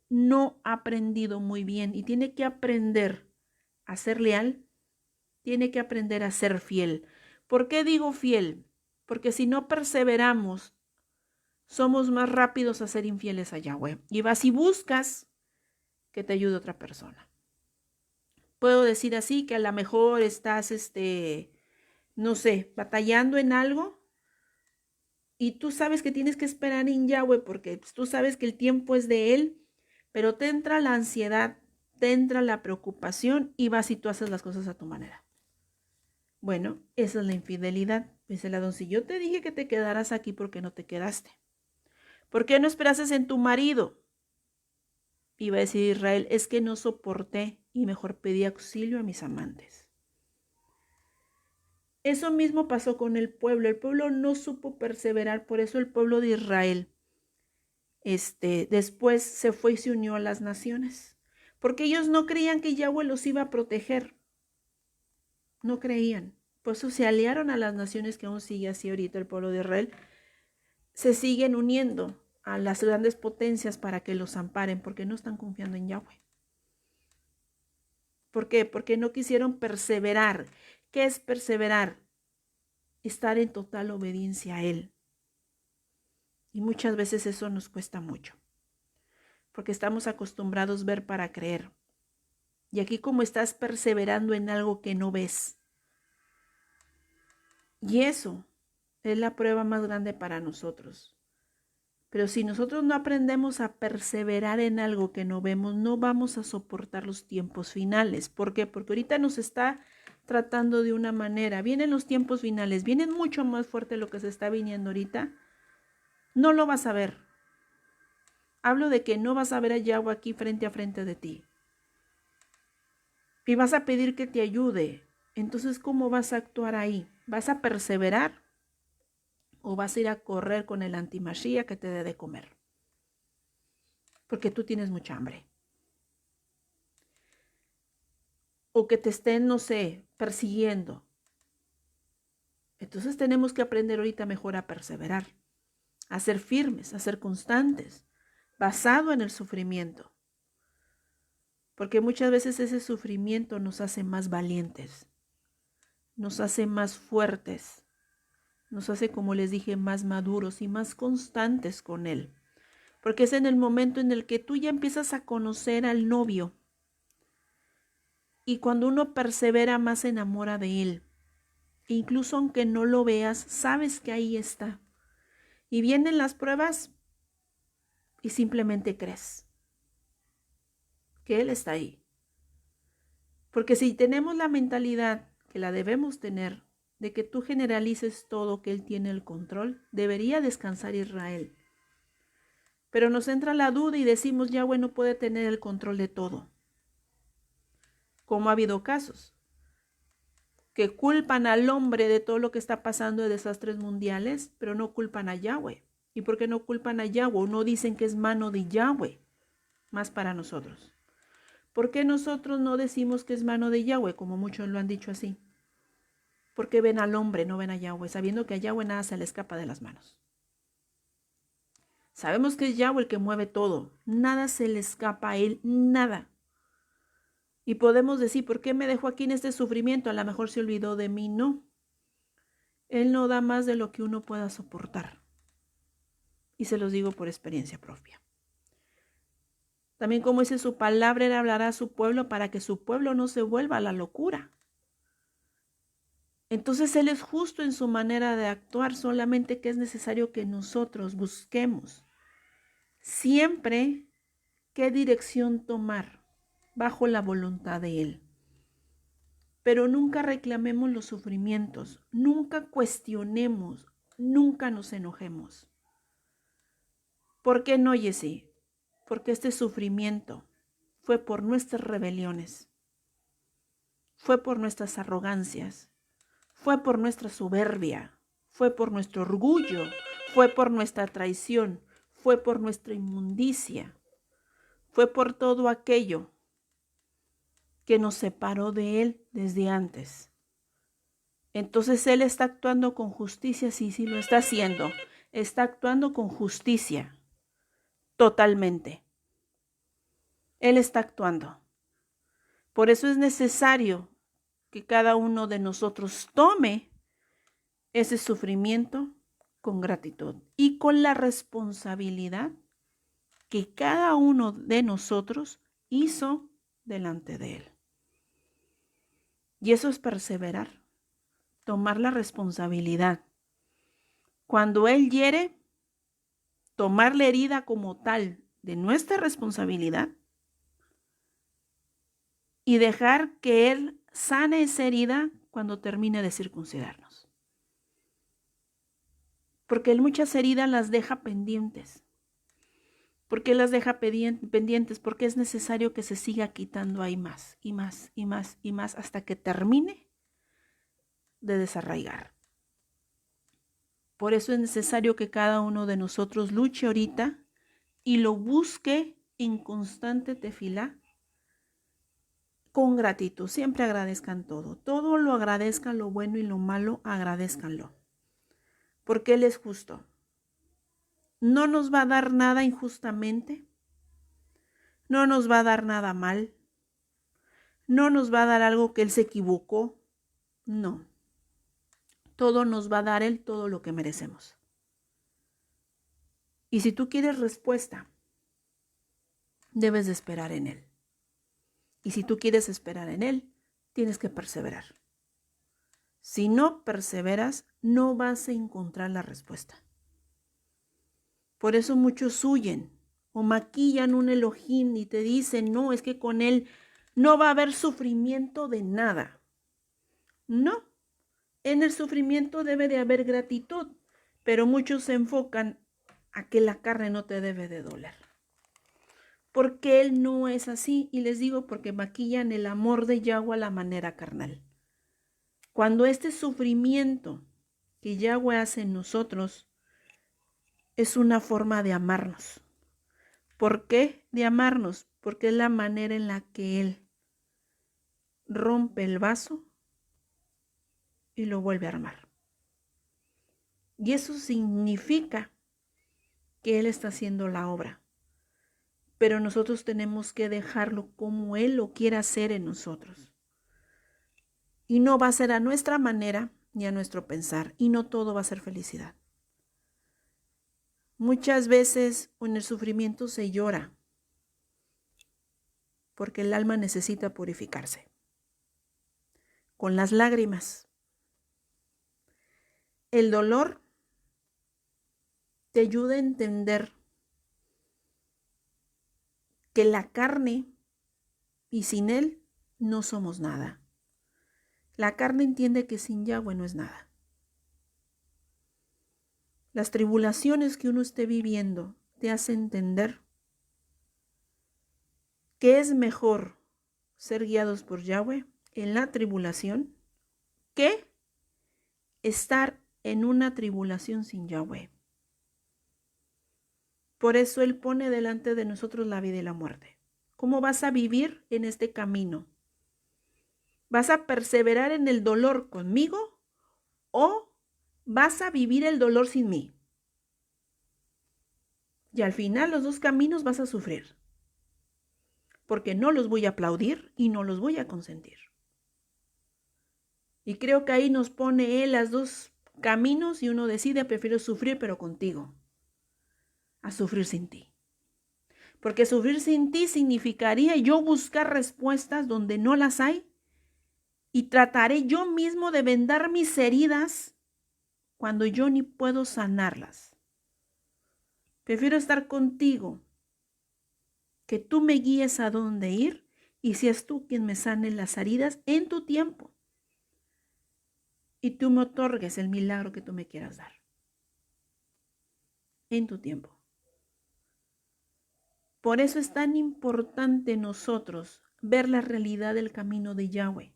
no ha aprendido muy bien y tiene que aprender a ser leal, tiene que aprender a ser fiel. ¿Por qué digo fiel? Porque si no perseveramos, somos más rápidos a ser infieles a Yahweh. Y vas y buscas que te ayude otra persona. Puedo decir así que a lo mejor estás, no sé, batallando en algo y tú sabes que tienes que esperar en Yahweh porque pues, tú sabes que el tiempo es de Él, pero te entra la ansiedad, te entra la preocupación y vas y tú haces las cosas a tu manera. Bueno, esa es la infidelidad. Dice el Adón, si yo te dije que te quedaras aquí, ¿por qué no te quedaste? ¿Por qué no esperaste en tu marido? Iba a decir Israel, es que no soporté y mejor pedí auxilio a mis amantes. Eso mismo pasó con el pueblo. El pueblo no supo perseverar, por eso el pueblo de Israel después se fue y se unió a las naciones. Porque ellos no creían que Yahweh los iba a proteger. No creían. Por eso se aliaron a las naciones que aún sigue así ahorita el pueblo de Israel. Se siguen uniendo a las grandes potencias para que los amparen porque no están confiando en Yahweh. ¿Por qué? Porque no quisieron perseverar. ¿Qué es perseverar? Estar en total obediencia a Él. Y muchas veces eso nos cuesta mucho, porque estamos acostumbrados a ver para creer. Y aquí como estás perseverando en algo que no ves. Y eso es la prueba más grande para nosotros. Pero si nosotros no aprendemos a perseverar en algo que no vemos, no vamos a soportar los tiempos finales. ¿Por qué? Porque ahorita nos está tratando de una manera. Vienen los tiempos finales, vienen mucho más fuerte lo que se está viniendo ahorita. No lo vas a ver. Hablo de que no vas a ver a Yahweh aquí frente a frente de ti. Y vas a pedir que te ayude. Entonces, ¿cómo vas a actuar ahí? ¿Vas a perseverar? ¿O vas a ir a correr con el antimashia que te dé de comer? Porque tú tienes mucha hambre. O que te estén, no sé, persiguiendo. Entonces tenemos que aprender ahorita mejor a perseverar, a ser firmes, a ser constantes, basado en el sufrimiento. Porque muchas veces ese sufrimiento nos hace más valientes, nos hace más fuertes, nos hace, como les dije, más maduros y más constantes con Él. Porque es en el momento en el que tú ya empiezas a conocer al novio. Y cuando uno persevera más se enamora de Él. E incluso aunque no lo veas, sabes que ahí está. Y vienen las pruebas y simplemente crees que Él está ahí. Porque si tenemos la mentalidad que la debemos tener, de que tú generalices todo, que Él tiene el control, debería descansar Israel. Pero nos entra la duda y decimos, Yahweh no puede tener el control de todo. Como ha habido casos que culpan al hombre de todo lo que está pasando de desastres mundiales, pero no culpan a Yahweh. ¿Y por qué no culpan a Yahweh? No dicen que es mano de Yahweh, más para nosotros. ¿Por qué nosotros no decimos que es mano de Yahweh, como muchos lo han dicho así? Porque ven al hombre, no ven a Yahweh, sabiendo que a Yahweh nada se le escapa de las manos. Sabemos que es Yahweh el que mueve todo, nada se le escapa a Él, nada. Y podemos decir, ¿por qué me dejó aquí en este sufrimiento? A lo mejor se olvidó de mí, no. Él no da más de lo que uno pueda soportar. Y se los digo por experiencia propia. También como dice su palabra, Él hablará a su pueblo para que su pueblo no se vuelva a la locura. Entonces Él es justo en su manera de actuar, solamente que es necesario que nosotros busquemos siempre qué dirección tomar bajo la voluntad de Él. Pero nunca reclamemos los sufrimientos, nunca cuestionemos, nunca nos enojemos. ¿Por qué no, Jessy? Porque este sufrimiento fue por nuestras rebeliones, fue por nuestras arrogancias, fue por nuestra soberbia, fue por nuestro orgullo, fue por nuestra traición, fue por nuestra inmundicia, fue por todo aquello que nos separó de Él desde antes. Entonces Él está actuando con justicia, sí, lo está haciendo. Está actuando con justicia, totalmente. Él está actuando. Por eso es necesario que cada uno de nosotros tome ese sufrimiento con gratitud y con la responsabilidad que cada uno de nosotros hizo delante de Él. Y eso es perseverar, tomar la responsabilidad. Cuando Él hiere, tomar la herida como tal de nuestra responsabilidad y dejar que Él sane esa herida cuando termine de circuncidarnos. Porque Él muchas heridas las deja pendientes. ¿Por qué las deja pendientes? Porque es necesario que se siga quitando ahí más y más y más y más hasta que termine de desarraigar. Por eso es necesario que cada uno de nosotros luche ahorita y lo busque en constante tefilá con gratitud. Siempre agradezcan todo. Todo lo agradezcan, lo bueno y lo malo, agradezcanlo. Porque Él es justo. No nos va a dar nada injustamente. No nos va a dar nada mal. No nos va a dar algo que Él se equivocó. No. Todo nos va a dar Él todo lo que merecemos. Y si tú quieres respuesta, debes de esperar en Él. Y si tú quieres esperar en Él, tienes que perseverar. Si no perseveras, no vas a encontrar la respuesta. Por eso muchos huyen o maquillan un Elohim y te dicen, no, es que con Él no va a haber sufrimiento de nada. No, en el sufrimiento debe de haber gratitud, pero muchos se enfocan a que la carne no te debe de doler. Porque Él no es así, y les digo porque maquillan el amor de Yahweh a la manera carnal. Cuando este sufrimiento que Yahweh hace en nosotros es una forma de amarnos. ¿Por qué de amarnos? Porque es la manera en la que Él rompe el vaso y lo vuelve a armar. Y eso significa que Él está haciendo la obra. Pero nosotros tenemos que dejarlo como Él lo quiera hacer en nosotros. Y no va a ser a nuestra manera ni a nuestro pensar. Y no todo va a ser felicidad. Muchas veces en el sufrimiento se llora. Porque el alma necesita purificarse. Con las lágrimas. El dolor te ayuda a entender que la carne y sin Él no somos nada. La carne entiende que sin Yahweh no es nada. Las tribulaciones que uno esté viviendo te hacen entender que es mejor ser guiados por Yahweh en la tribulación que estar en una tribulación sin Yahweh. Por eso Él pone delante de nosotros la vida y la muerte. ¿Cómo vas a vivir en este camino? ¿Vas a perseverar en el dolor conmigo o vas a vivir el dolor sin mí? Y al final los dos caminos vas a sufrir. Porque no los voy a aplaudir y no los voy a consentir. Y creo que ahí nos pone Él los dos caminos y uno decide, prefiero sufrir pero contigo, a sufrir sin ti. Porque sufrir sin ti significaría yo buscar respuestas donde no las hay y trataré yo mismo de vendar mis heridas cuando yo ni puedo sanarlas. Prefiero estar contigo, que tú me guíes a dónde ir y seas tú quien me sane las heridas en tu tiempo y tú me otorgues el milagro que tú me quieras dar en tu tiempo. Por eso es tan importante nosotros ver la realidad del camino de Yahweh.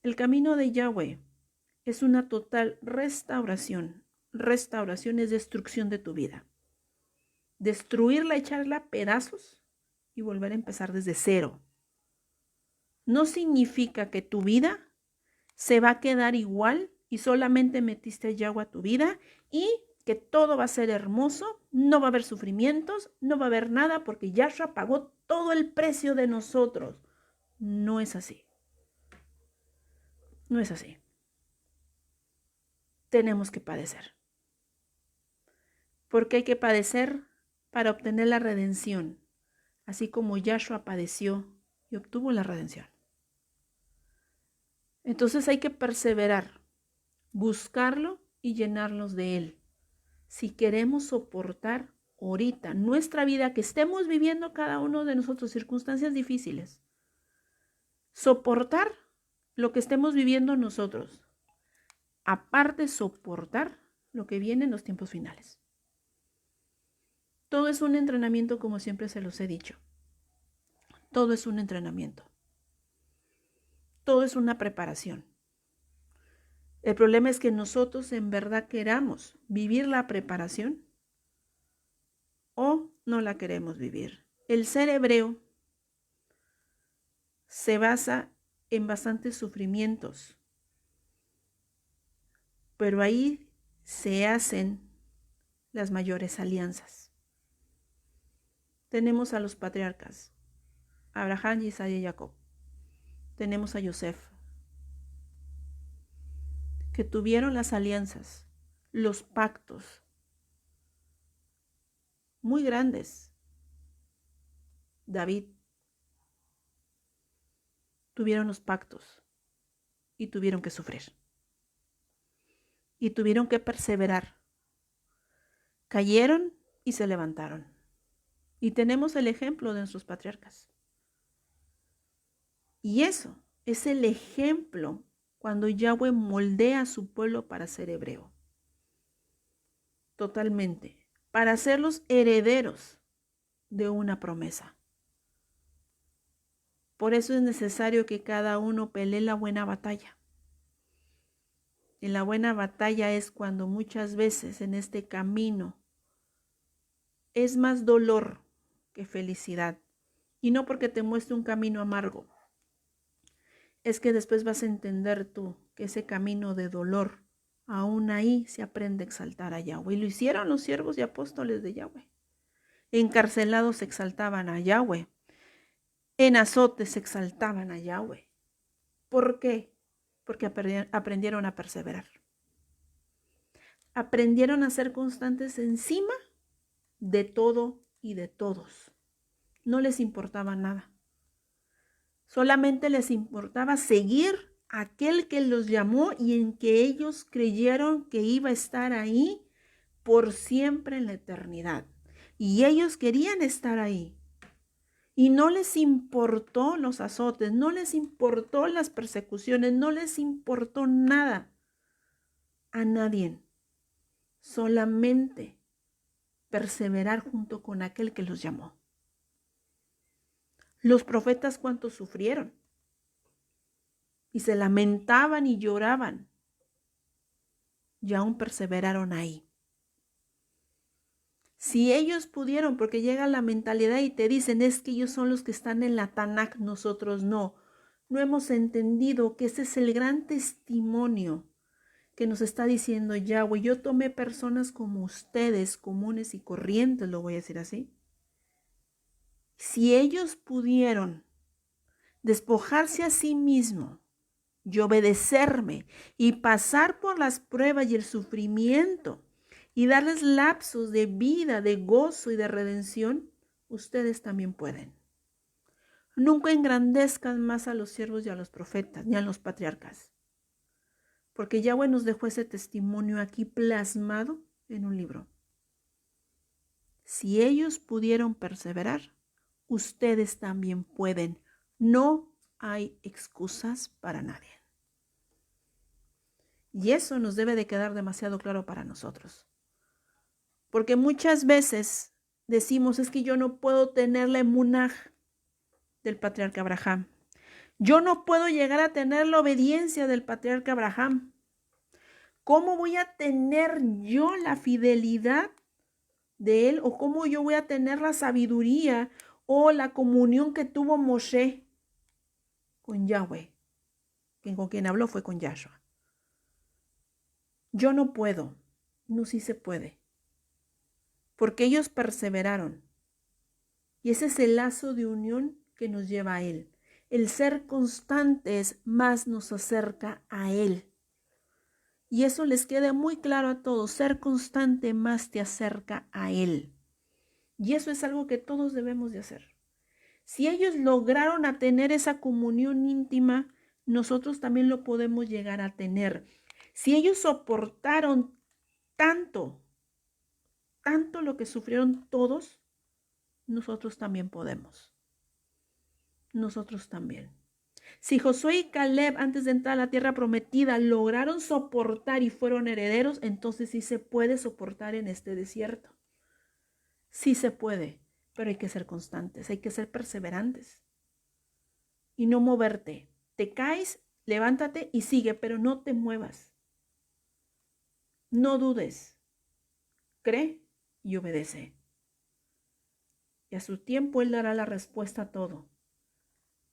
El camino de Yahweh es una total restauración. Restauración es destrucción de tu vida. Destruirla, echarla a pedazos y volver a empezar desde cero. No significa que tu vida se va a quedar igual y solamente metiste a Yahweh a tu vida y que todo va a ser hermoso, no va a haber sufrimientos, no va a haber nada porque Yahshua pagó todo el precio de nosotros. No es así. No es así. Tenemos que padecer. Porque hay que padecer para obtener la redención, así como Yahshua padeció y obtuvo la redención. Entonces hay que perseverar, buscarlo y llenarnos de él. Si queremos soportar ahorita nuestra vida que estemos viviendo cada uno de nosotros, circunstancias difíciles, soportar lo que estemos viviendo nosotros, aparte soportar lo que viene en los tiempos finales. Todo es un entrenamiento, como siempre se los he dicho. Todo es un entrenamiento. Todo es una preparación. El problema es que nosotros en verdad queramos vivir la preparación o no la queremos vivir. El ser hebreo se basa en bastantes sufrimientos, pero ahí se hacen las mayores alianzas. Tenemos a los patriarcas, Abraham, Isaac y Jacob. Tenemos a Yosef, que tuvieron las alianzas, los pactos muy grandes. David tuvieron los pactos y tuvieron que sufrir. Y tuvieron que perseverar. Cayeron y se levantaron. Y tenemos el ejemplo de nuestros patriarcas. Y eso es el ejemplo cuando Yahweh moldea a su pueblo para ser hebreo. Totalmente. Para ser los herederos de una promesa. Por eso es necesario que cada uno pelee la buena batalla. Y la buena batalla es cuando muchas veces en este camino es más dolor que felicidad. Y no porque te muestre un camino amargo. Es que después vas a entender tú que ese camino de dolor, aún ahí se aprende a exaltar a Yahweh. Y lo hicieron los siervos y apóstoles de Yahweh. Encarcelados exaltaban a Yahweh. En azotes exaltaban a Yahweh. ¿Por qué? Porque aprendieron a perseverar. Aprendieron a ser constantes encima de todo y de todos. No les importaba nada. Solamente les importaba seguir a aquel que los llamó y en que ellos creyeron que iba a estar ahí por siempre en la eternidad. Y ellos querían estar ahí. Y no les importó los azotes, no les importó las persecuciones, no les importó nada a nadie. Solamente perseverar junto con aquel que los llamó. Los profetas cuántos sufrieron y se lamentaban y lloraban y aún perseveraron ahí. Si ellos pudieron, porque llega la mentalidad y te dicen, es que ellos son los que están en la Tanakh, nosotros no. No hemos entendido que ese es el gran testimonio que nos está diciendo Yahweh. Yo tomé personas como ustedes, comunes y corrientes, lo voy a decir así. Si ellos pudieron despojarse a sí mismos y obedecerme y pasar por las pruebas y el sufrimiento y darles lapsos de vida, de gozo y de redención, ustedes también pueden. Nunca engrandezcan más a los siervos y a los profetas, ni a los patriarcas. Porque Yahweh nos dejó ese testimonio aquí plasmado en un libro. Si ellos pudieron perseverar, ustedes también pueden. No hay excusas para nadie. Y eso nos debe de quedar demasiado claro para nosotros. Porque muchas veces decimos, es que yo no puedo tener la emunaj del patriarca Abraham. Yo no puedo llegar a tener la obediencia del patriarca Abraham. ¿Cómo voy a tener yo la fidelidad de él? ¿O cómo yo voy a tener la sabiduría o la comunión que tuvo Moshe con Yahweh? Con quien habló fue con Yahshua. Yo no puedo. No, sí se puede. Porque ellos perseveraron. Y ese es el lazo de unión que nos lleva a Él. El ser constantes más nos acerca a Él. Y eso les queda muy claro a todos. Ser constante más te acerca a Él. Y eso es algo que todos debemos de hacer. Si ellos lograron a tener esa comunión íntima, nosotros también lo podemos llegar a tener. Si ellos soportaron tanto lo que sufrieron todos, nosotros también podemos. Nosotros también. Si Josué y Caleb, antes de entrar a la tierra prometida, lograron soportar y fueron herederos, entonces sí se puede soportar en este desierto. Sí se puede, pero hay que ser constantes, hay que ser perseverantes. Y no moverte. Te caes, levántate y sigue, pero no te muevas. No dudes. Cree y obedece. Y a su tiempo Él dará la respuesta a todo.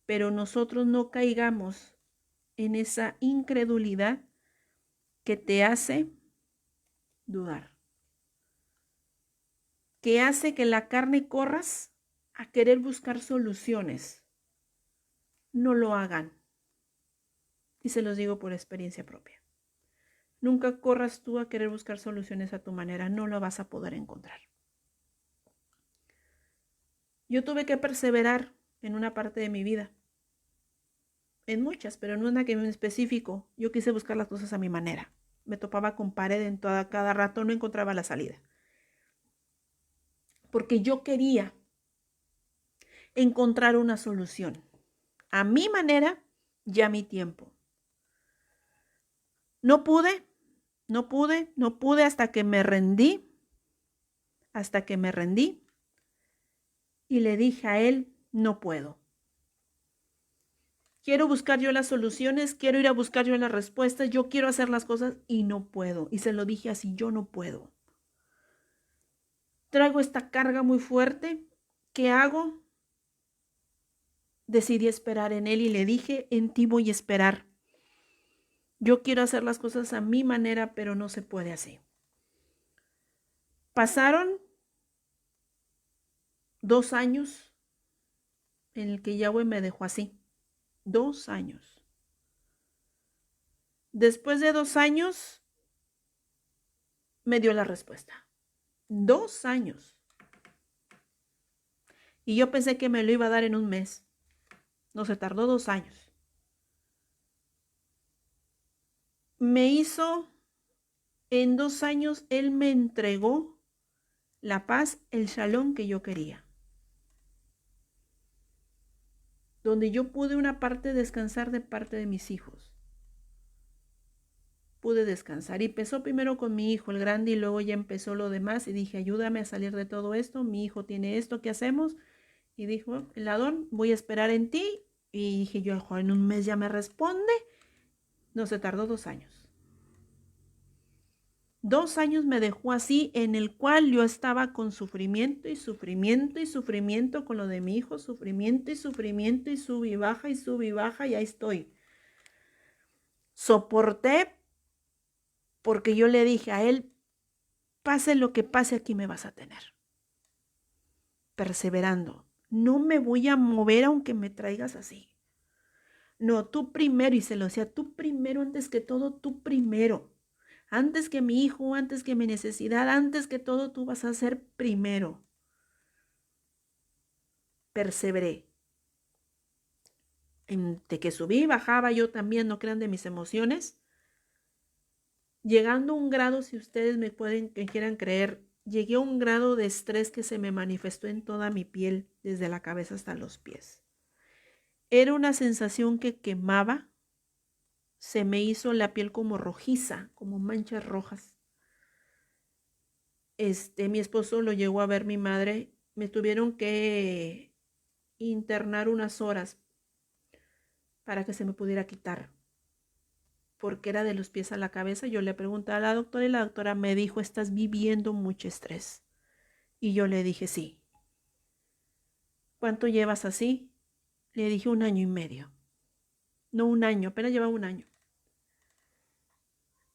Pero nosotros no caigamos en esa incredulidad que te hace dudar. Que hace que la carne corras a querer buscar soluciones. No lo hagan. Y se los digo por experiencia propia. Nunca corras tú a querer buscar soluciones a tu manera. No lo vas a poder encontrar. Yo tuve que perseverar en una parte de mi vida. En muchas, pero en una que en específico yo quise buscar las cosas a mi manera. Me topaba con pared en cada rato, no encontraba la salida. Porque yo quería encontrar una solución. A mi manera y a mi tiempo. No pude hasta que me rendí. Hasta que me rendí. Y le dije a él, no puedo. Quiero buscar yo las soluciones, quiero ir a buscar yo las respuestas, yo quiero hacer las cosas y no puedo. Y se lo dije así, yo no puedo. Traigo esta carga muy fuerte. ¿Qué hago? Decidí esperar en él y le dije, en ti voy a esperar. Yo quiero hacer las cosas a mi manera, pero no se puede así. Pasaron 2 años en el que Yahweh me dejó así. 2 años. Después de 2 años, me dio la respuesta. 2 años. Y yo pensé que me lo iba a dar en un mes. No, se tardó 2 años. Me hizo, en 2 años, él me entregó la paz, el shalom que yo quería. Donde yo pude una parte descansar de parte de mis hijos. Pude descansar. Y empezó primero con mi hijo, el grande, y luego ya empezó lo demás. Y dije, ayúdame a salir de todo esto. Mi hijo tiene esto, ¿qué hacemos? Y dijo, el Adón, voy a esperar en ti. Y dije yo, en un mes ya me responde. No, se tardó 2 años. 2 años me dejó así, en el cual yo estaba con sufrimiento y sufrimiento y sufrimiento con lo de mi hijo, sufrimiento y sufrimiento y sub y baja y sub y baja y ahí estoy. Soporté porque yo le dije a él, pase lo que pase, aquí me vas a tener. Perseverando. No me voy a mover aunque me traigas así. No, tú primero, y se lo decía, tú primero, antes que todo, tú primero. Antes que mi hijo, antes que mi necesidad, antes que todo, tú vas a ser primero. Perseveré. De que subí y bajaba yo también, no crean, de mis emociones. Llegando a un grado, si ustedes que quieran creer, llegué a un grado de estrés que se me manifestó en toda mi piel, desde la cabeza hasta los pies. Era una sensación que quemaba, se me hizo la piel como rojiza, como manchas rojas. Mi esposo lo llegó a ver, mi madre, me tuvieron que internar unas horas para que se me pudiera quitar, porque era de los pies a la cabeza. Yo le pregunté a la doctora y la doctora me dijo, estás viviendo mucho estrés. Y yo le dije, sí. ¿Cuánto llevas así? Le dije 1 año y medio. No, 1 año, apenas lleva 1 año.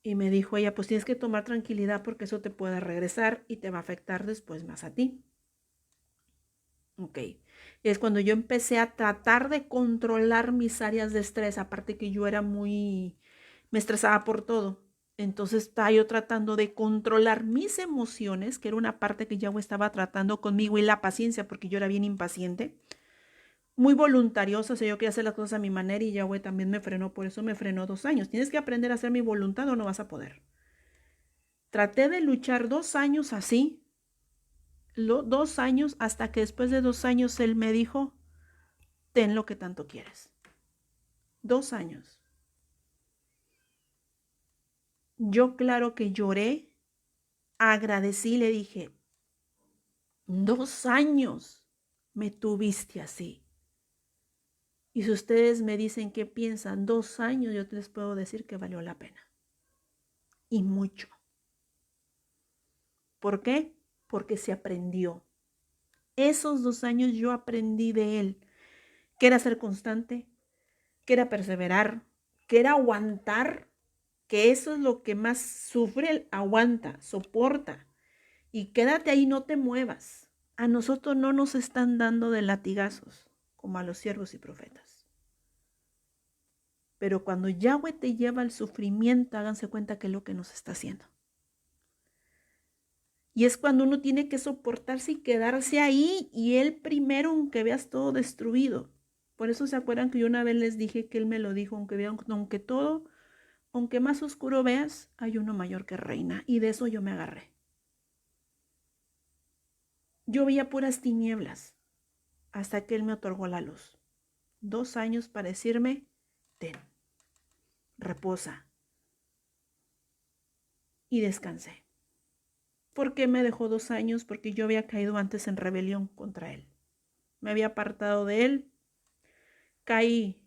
Y me dijo ella, pues tienes que tomar tranquilidad porque eso te puede regresar y te va a afectar después más a ti. Ok. Y es cuando yo empecé a tratar de controlar mis áreas de estrés, aparte que yo era me estresaba por todo. Entonces estaba yo tratando de controlar mis emociones, que era una parte que Yahweh estaba tratando conmigo, y la paciencia, porque yo era bien impaciente, muy voluntariosa, o sea, yo quería hacer las cosas a mi manera y Yahweh también me frenó, por eso me frenó 2 años. Tienes que aprender a hacer mi voluntad o no vas a poder. Traté de luchar 2 años así, 2 años, hasta que después de 2 años él me dijo, ten lo que tanto quieres. 2 años. Yo claro que lloré, agradecí, le dije, 2 años me tuviste así. Y si ustedes me dicen qué piensan, 2 años, yo les puedo decir que valió la pena. Y mucho. ¿Por qué? Porque se aprendió. Esos 2 años yo aprendí de él, que era ser constante, que era perseverar, que era aguantar, que eso es lo que más sufre, aguanta, soporta. Y quédate ahí, no te muevas. A nosotros no nos están dando de latigazos, como a los siervos y profetas. Pero cuando Yahweh te lleva al sufrimiento, háganse cuenta que es lo que nos está haciendo. Y es cuando uno tiene que soportarse y quedarse ahí, y él primero, aunque veas todo destruido. Por eso se acuerdan que yo una vez les dije que él me lo dijo, aunque más oscuro veas, hay uno mayor que reina. Y de eso yo me agarré. Yo veía puras tinieblas hasta que él me otorgó la luz. 2 años para decirme, ten, reposa. Y descansé. ¿Por qué me dejó 2 años? Porque yo había caído antes en rebelión contra él. Me había apartado de él. Caí,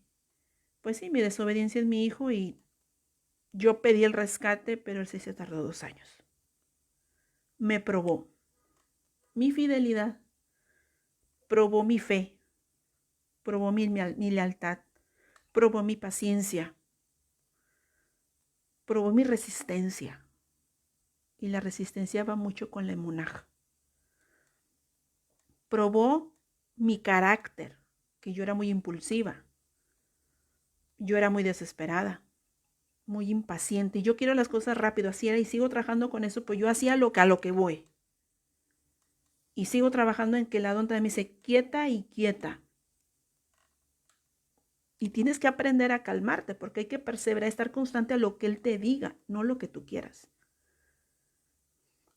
pues sí, mi desobediencia es mi hijo y yo pedí el rescate, pero él sí se tardó 2 años. Me probó mi fidelidad, probó mi fe, probó mi lealtad, probó mi paciencia, probó mi resistencia. Y la resistencia va mucho con la emunaj. Probó mi carácter, que yo era muy impulsiva. Yo era muy desesperada, muy impaciente. Y yo quiero las cosas rápido, así era, y sigo trabajando con eso, pues yo hacía a lo que voy. Y sigo trabajando en que la donta me dice, quieta y quieta. Y tienes que aprender a calmarte, porque hay que perseverar, estar constante a lo que él te diga, no lo que tú quieras.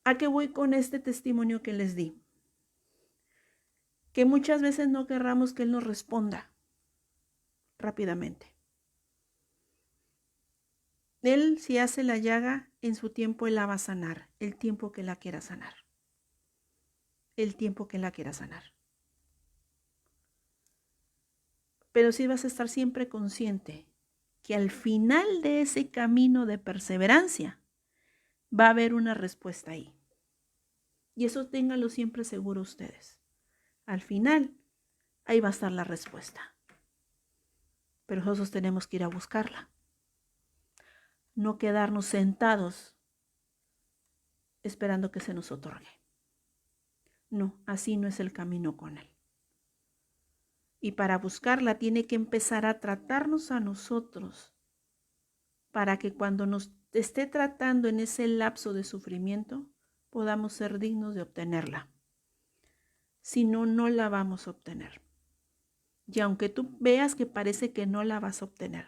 ¿A qué voy con este testimonio que les di? Que muchas veces no querramos que él nos responda rápidamente. Él, si hace la llaga, en su tiempo él la va a sanar, el tiempo que la quiera sanar. El tiempo que la quiera sanar. Pero sí vas a estar siempre consciente que al final de ese camino de perseverancia va a haber una respuesta ahí. Y eso ténganlo siempre seguro ustedes. Al final, ahí va a estar la respuesta. Pero nosotros tenemos que ir a buscarla. No quedarnos sentados esperando que se nos otorgue. No, así no es el camino con él. Y para buscarla tiene que empezar a tratarnos a nosotros para que cuando nos esté tratando en ese lapso de sufrimiento podamos ser dignos de obtenerla. Si no, no la vamos a obtener. Y aunque tú veas que parece que no la vas a obtener.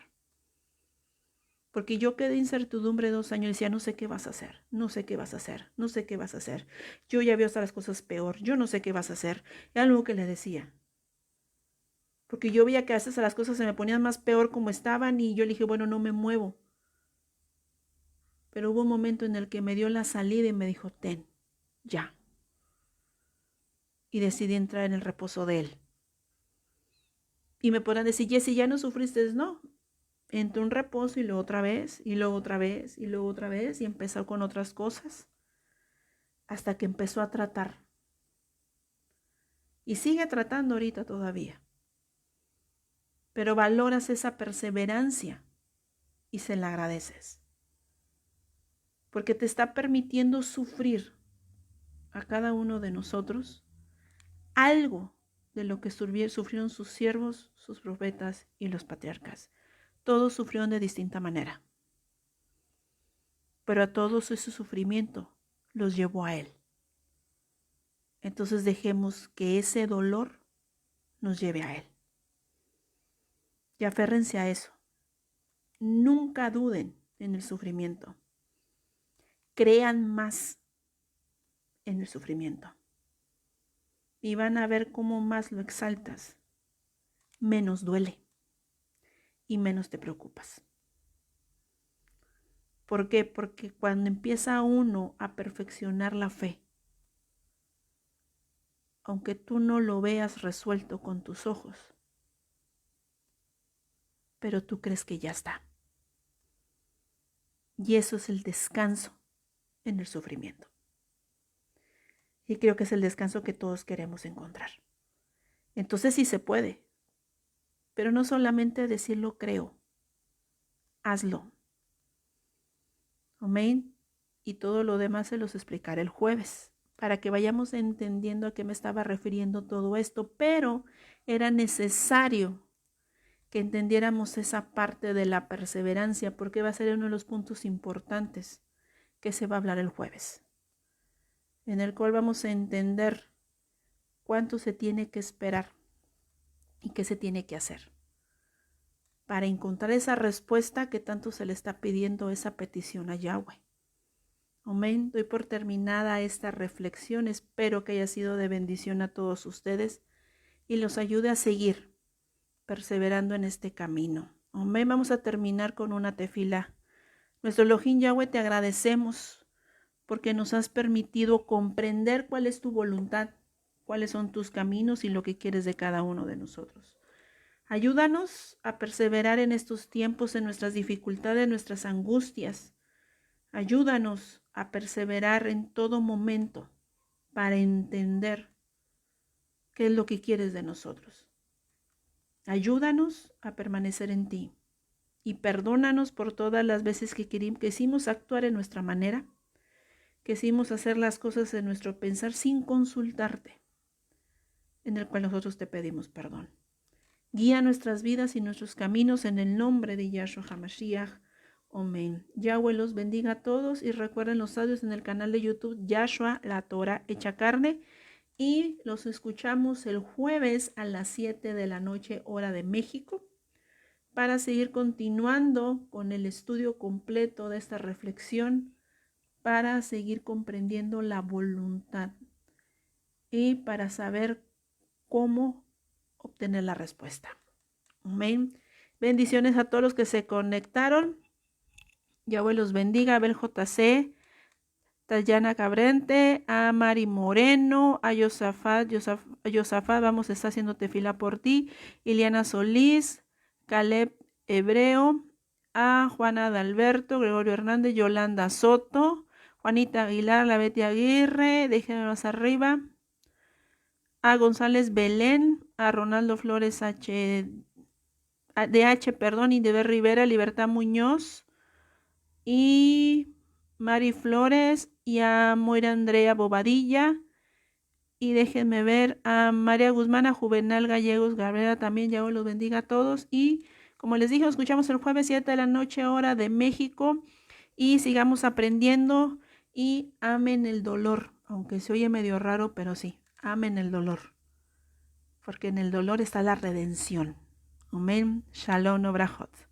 Porque yo quedé en incertidumbre 2 años y decía, no sé qué vas a hacer, no sé qué vas a hacer, no sé qué vas a hacer. Yo ya veo hasta las cosas peor, yo no sé qué vas a hacer. Era algo que le decía. Porque yo veía que a veces las cosas se me ponían más peor como estaban y yo le dije, bueno, no me muevo. Pero hubo un momento en el que me dio la salida y me dijo, ten, ya. Y decidí entrar en el reposo de él. Y me podrán decir, Jessy, ¿ya no sufriste? No, entré un reposo y luego otra vez, y luego otra vez, y luego otra vez, y empezó con otras cosas, hasta que empezó a tratar. Y sigue tratando ahorita todavía. Pero valoras esa perseverancia y se la agradeces. Porque te está permitiendo sufrir a cada uno de nosotros algo de lo que sufrieron sus siervos, sus profetas y los patriarcas. Todos sufrieron de distinta manera. Pero a todos ese sufrimiento los llevó a Él. Entonces dejemos que ese dolor nos lleve a Él. Y aférrense a eso. Nunca duden en el sufrimiento. Crean más en el sufrimiento. Y van a ver cómo más lo exaltas, menos duele y menos te preocupas. ¿Por qué? Porque cuando empieza uno a perfeccionar la fe, aunque tú no lo veas resuelto con tus ojos, pero tú crees que ya está. Y eso es el descanso en el sufrimiento. Y creo que es el descanso que todos queremos encontrar. Entonces sí se puede, pero no solamente decirlo creo, hazlo. Amén. Y todo lo demás se los explicaré el jueves, para que vayamos entendiendo a qué me estaba refiriendo todo esto, pero era necesario que entendiéramos esa parte de la perseverancia, porque va a ser uno de los puntos importantes que se va a hablar el jueves, en el cual vamos a entender cuánto se tiene que esperar y qué se tiene que hacer para encontrar esa respuesta que tanto se le está pidiendo, esa petición a Yahweh. Amén. Doy por terminada esta reflexión. Espero que haya sido de bendición a todos ustedes y los ayude a seguir perseverando en este camino. Amén. Vamos a terminar con una tefila. Nuestro Elohim Yahweh, te agradecemos porque nos has permitido comprender cuál es tu voluntad, cuáles son tus caminos y lo que quieres de cada uno de nosotros. Ayúdanos a perseverar en estos tiempos, en nuestras dificultades, en nuestras angustias. Ayúdanos a perseverar en todo momento para entender qué es lo que quieres de nosotros. Ayúdanos a permanecer en ti y perdónanos por todas las veces que quisimos actuar en nuestra manera, quisimos hacer las cosas en nuestro pensar sin consultarte, en el cual nosotros te pedimos perdón. Guía nuestras vidas y nuestros caminos en el nombre de Yahshua HaMashiach. Amén. Yahweh los bendiga a todos y recuerden los audios en el canal de YouTube Yahshua, la Torah hecha carne. Y los escuchamos el jueves a las 7 de la noche, hora de México, para seguir continuando con el estudio completo de esta reflexión, para seguir comprendiendo la voluntad y para saber cómo obtener la respuesta. Amén. Bendiciones a todos los que se conectaron. Yahweh los bendiga. Abel JC, Tayana Cabrente, a Mari Moreno, a Yosafat, vamos a estar haciendo tefila por ti. Iliana Solís, Caleb Hebreo, a Juana Adalberto, Gregorio Hernández, Yolanda Soto, Juanita Aguilar, la Betty Aguirre, déjenme más arriba, a González Belén, a Ronaldo Flores y de Rivera, Libertad Muñoz y Mari Flores y a Moira Andrea Bobadilla y déjenme ver a María Guzmán, a Juvenal Gallegos Gabriela también. Yahweh los bendiga a todos y como les dije, nos escuchamos el jueves 7 de la noche hora de México y sigamos aprendiendo y amen el dolor, aunque se oye medio raro, pero sí, amen el dolor. porque en el dolor está la redención. Amén. Shalom, Obrajot.